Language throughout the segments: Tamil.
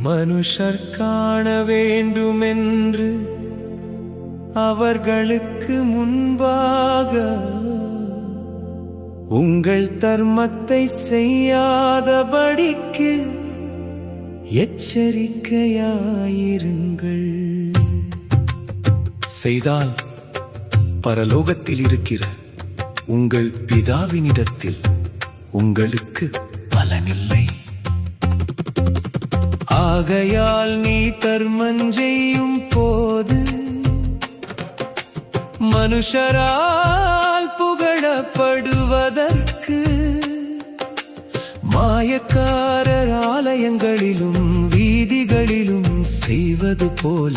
மனுஷர் காண வேண்டுமென்று அவர்களுக்கு முன்பாக உங்கள் தர்மத்தை செய்யாதபடிக்கு எச்சரிக்கையாயிருங்கள். செய்தால் பரலோகத்தில் இருக்கிற உங்கள் பிதாவினிடத்தில் உங்களுக்கு பலனில்லை. ஆகையால் நீ தர்மஞ்செய்யும் போது மனுஷரால் புகழப்படுவதற்கு மாயக்காரர் ஆலயங்களிலும் வீதிகளிலும் செய்வது போல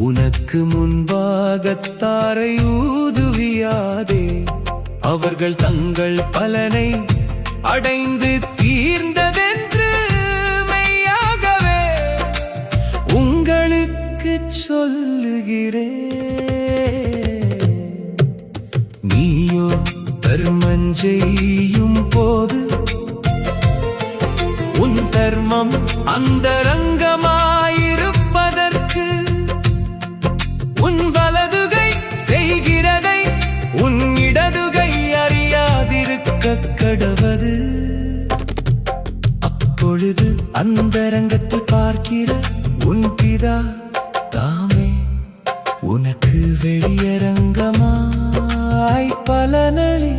உனக்கு முன்பாக தாரை ஊதுவியாதே. அவர்கள் தங்கள் பலனை அடைந்து தீர்ந்ததென்று மெய்யாகவே உங்களுக்கு சொல்லுகிறேன். நீயோ தர்மஞ்செய்யும் போது உன் தர்மம் அந்தரங்கமாயிருப்பதற்கு உன் வலதுகை செய்கிறதை உன் இடதுகை அறியாதிருக்க கடவது. அப்பொழுது அந்தரங்கத்தில் பார்க்கிற உன் பிதா தாமே உனக்கு வெளியரங்கமாய் பலனளி